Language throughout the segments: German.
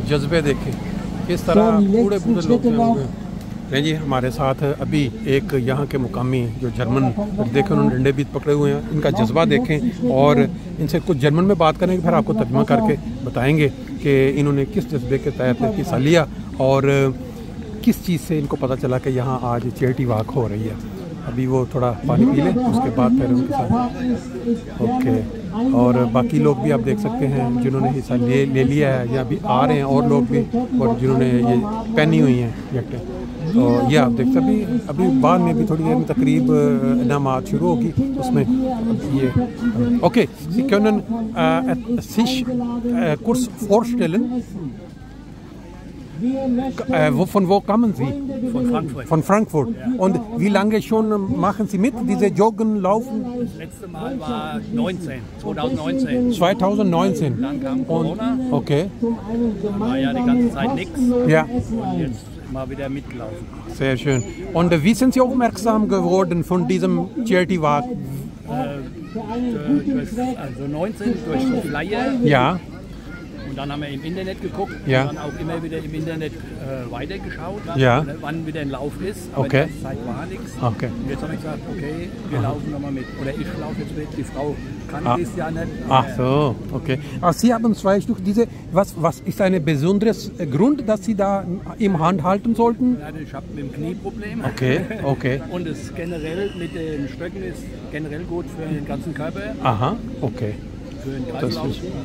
जज्बे देखें किस तरह बूढ़े बूढ़े लोग हैं जी हमारे साथ। अभी एक यहाँ के मुकामी जो जर्मन देखें उन्होंने डंडे भी पकड़े हुए हैं, इनका जज्बा देखें और इनसे कुछ जर्मन में बात करेंगे, फिर आपको तर्जुमा करके बताएंगे कि इन्होंने किस जज्बे के तहत हिस्सा लिया और किस चीज़ से इनको पता चला कि यहाँ आज चैरिटी वॉक हो रही है। अभी वो थोड़ा पानी पी लें, उसके बाद फिर उनके साथ ओके। और बाकी लोग भी आप देख सकते हैं जिन्होंने हिस्सा ले लिया है या अभी आ रहे हैं, और लोग भी और जिन्होंने ये पहनी हुई हैं जैकेटें। तो ये आप देख सकते अभी बाद में भी थोड़ी देर में तकरीब इनामात शुरू होगी, उसमें ये okay. Sie können sich kurz vorstellen. Von wo kommen Sie? Von Frankfurt. Von Frankfurt. Ja. Und wie lange schon machen Sie mit, diese Joggen, Laufen? Das letzte Mal war 2019. 2019. Dann kam Corona. Okay. Dann war ja die ganze Zeit nichts. Ja. Und jetzt mal wieder mitgelaufen. Sehr schön. Und wie sind Sie aufmerksam geworden von diesem Charity Walk? Also 19 durch die Flyer. Ja. Und dann haben wir im Internet geguckt ja. und dann auch immer wieder im Internet weitergeschaut, ja. wann wieder ein Lauf ist. Aber okay. die Zeit war nichts. Okay. Und jetzt habe ich gesagt, okay, wir laufen nochmal mit. Oder ich laufe jetzt mit, die Frau kann das ja nicht. Ach so, okay. Also Sie haben 2 Stück. Was ist ein besonderes Grund, dass Sie da im Hand halten sollten? Ja, ich habe mit dem Knie Probleme. Okay, okay. Und es generell mit den Stöcken ist generell gut für den ganzen Körper. Aha, okay.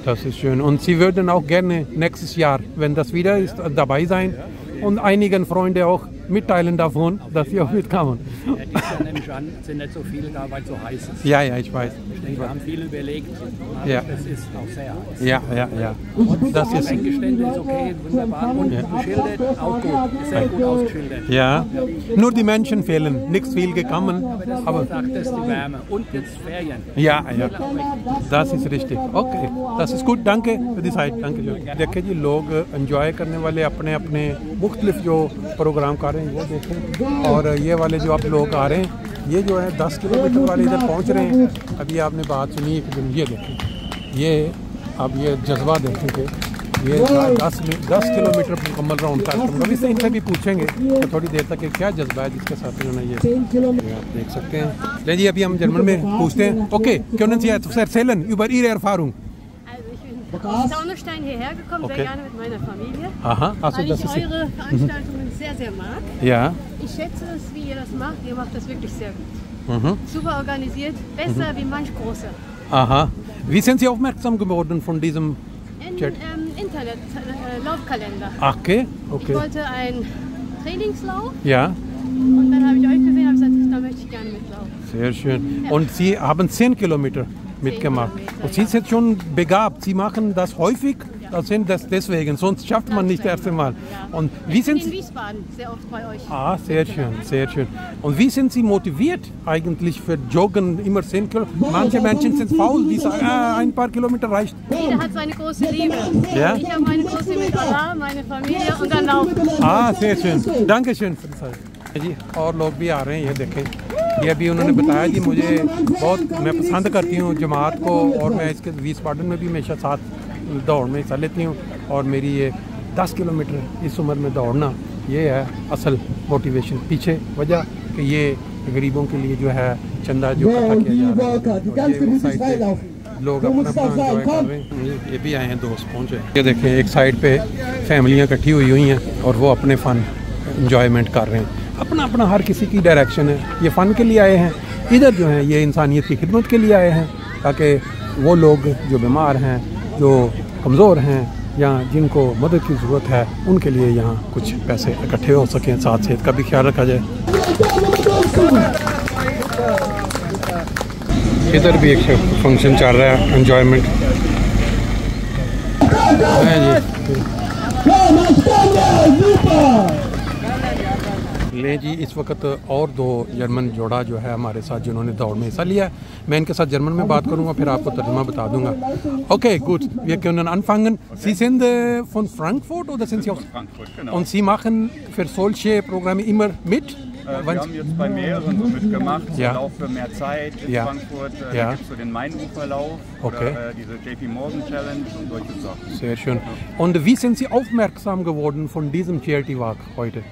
Das ist schön. Und Sie würden auch gerne nächstes Jahr, wenn das wieder ist, dabei sein und einigen Freunden auch mitteilen davon, dass sie auch mitkommen. Ja, die ja nämlich an, sind nicht so viele da, weil es so heiß ist. Ja, ja, ich weiß. Ich denke, wir haben viel überlegt, aber ja. es ist auch sehr heiß. Ja, ja, ja. Und das Eingestände ist okay, wunderbar. Und beschildert, auch gut. Ist sehr gut ausgeschildert. Ja. Nur die Menschen fehlen, nichts viel gekommen. Aber das ist die Wärme. Und jetzt Ferien. Ja, ja. Das ist richtig. Okay, das ist gut. Danke für die Zeit. Danke schön. देखिए जी लोग एंजॉय करने वाले अपने अपने मुख्तलिफ जो प्रोग्राम कर रहे हैं वो देखें। और ये वाले जो आप लोग आ रहे हैं ये जो है 10 किलोमीटर वाले इधर पहुंच रहे हैं। अभी आपने बात सुनी एक दिन, ये देखें, ये अब ये जज्बा देखें कि ये 10 किलोमीटर मुकम्मल राउंड का। अभी से इनसे भी पूछेंगे तो थोड़ी देर तक क्या जज्बा है जिसके साथ इन्होंने ये आप देख सकते हैं। ले जी अभी हम जर्मन में पूछते हैं। Okay, können Sie etwas erzählen über Ihre Erfahrung? Aus Taunusstein hierher gekommen, sehr gerne mit meiner Familie, aha. Also, weil ich eure Veranstaltungen sehr, sehr mag. Ja. Ich schätze es, wie ihr das macht. Ihr macht das wirklich sehr gut. Super organisiert, besser wie manch große. Aha. Wie sind Sie aufmerksam geworden von diesem Internet Laufkalender? Okay, okay. Ich wollte einen Trainingslauf. Ja. Und dann habe ich euch gesehen und habe gesagt, da möchte ich gerne mitlaufen. Sehr schön. Ja. Und Sie haben 10 Kilometer mitgemacht. Und Sie sind schon begabt. Sie machen das häufig. Das sind das deswegen. Sonst schafft man nicht das erste Mal. Ja. Und wie sind ich bin in Wiesbaden sehr oft bei euch. Ah, sehr schön, sehr schön. Und wie sind Sie motiviert eigentlich für Joggen immer 10 Kilometer? Manche Menschen sind faul, die sagen, ein paar Kilometer reicht. Jeder hat seine große Liebe. Ja? Ich habe meine große mit Allah, meine Familie und dann laufen. Ah, sehr schön. Dankeschön für die Zeit. जी और लोग भी आ रहे हैं, ये देखें। ये अभी उन्होंने बताया कि मुझे बहुत मैं पसंद करती हूँ जमात को और मैं इसके विस्बाडन में भी हमेशा साथ दौड़ में हिस्सा लेती हूँ। और मेरी ये 10 किलोमीटर इस उम्र में दौड़ना ये है असल मोटिवेशन। पीछे वजह कि ये गरीबों के लिए जो है चंदा जो इकट्ठा किया जा रहा है, लोग अपना एंजॉय कर रहे हैं। ये भी आए हैं, दोस्त पहुँचे। ये देखें एक साइड पे फैमिलियाँ इकट्ठी हुई हैं और वो अपने फ़न इंजॉयमेंट कर रहे हैं। अपना अपना हर किसी की डायरेक्शन है। ये फ़न के लिए आए हैं, इधर जो है ये इंसानियत की खिदमत के लिए आए हैं ताकि वो लोग जो बीमार हैं, जो कमज़ोर हैं या जिनको मदद की ज़रूरत है उनके लिए यहाँ कुछ पैसे इकट्ठे हो सकें, साथ सेहत का भी ख्याल रखा जाए। इधर भी एक फंक्शन चल रहा है, एंजॉयमेंट ले जी। इस वक्त और 2 जर्मन जोड़ा जो है हमारे साथ जिन्होंने दौड़ में हिस्सा लिया है। मैं इनके साथ जर्मन में बात करूंगा, फिर आपको तर्जुमा बता दूंगा। Okay, gut, wir können anfangen. Sie sind von Frankfurt oder sind Sie aus Frankfurt? Genau. Und Sie machen für solche Programme immer mit? wann- Wir haben jetzt bei mehreren so mitgemacht, so Ja. Lauf für mehr Zeit in Ja. Frankfurt, Ja. da gibt es so den Mainuferlauf Okay. oder diese JP Morgan Challenge und solche Sachen. Sehr schön. Und wie sind Sie aufmerksam geworden von diesem Charity Walk heute?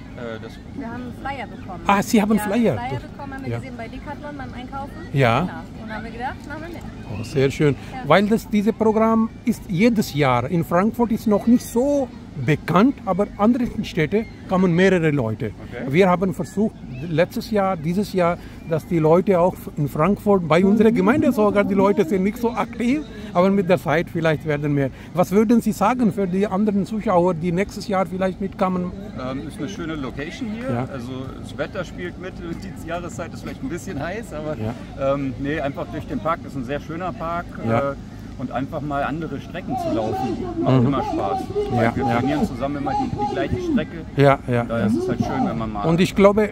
Das Wir haben einen Flyer bekommen. Ah, Sie haben ja, Flyer. Flyer bekommen, haben wir Ja. gesehen bei Decathlon beim Einkaufen. Ja. Genau. Und haben wir gedacht, machen wir mit. Oh, sehr schön. Weil dieses Programm ist jedes Jahr. In Frankfurt ist noch nicht so bekannt, aber in anderen Städten kommen mehrere Leute. Okay. Wir haben versucht, letztes Jahr, dieses Jahr, dass die Leute auch in Frankfurt, bei unserer Gemeinde sogar, die Leute sind nicht so aktiv, aber mit der Zeit vielleicht werden mehr. Was würden Sie sagen für die anderen Zuschauer, die nächstes Jahr vielleicht mitkommen? ist eine schöne Location hier, Ja. also das Wetter spielt mit, die Jahreszeit ist vielleicht ein bisschen heiß, aber Ja. nee, einfach durch den Park, das ist ein sehr schöner Park. Ja. Und einfach mal andere Strecken zu laufen, macht immer Spaß. Weil Ja, wir ja. trainieren zusammen immer die gleiche Strecke. Ja, ja. Daher ist es halt schön, wenn man mal... Und ich glaube,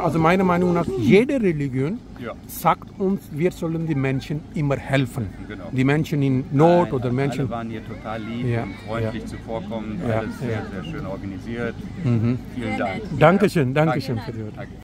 also meiner Meinung nach, jede Religion Ja. sagt uns, wir sollen die Menschen immer helfen. Genau. Die Menschen in Not Nein, oder Menschen. Alle waren hier total lieb Ja, und freundlich zuvorkommend, Ja, alles ja. sehr, sehr schön organisiert. Vielen Dank. Dankeschön, Dankeschön für die Worte. Danke.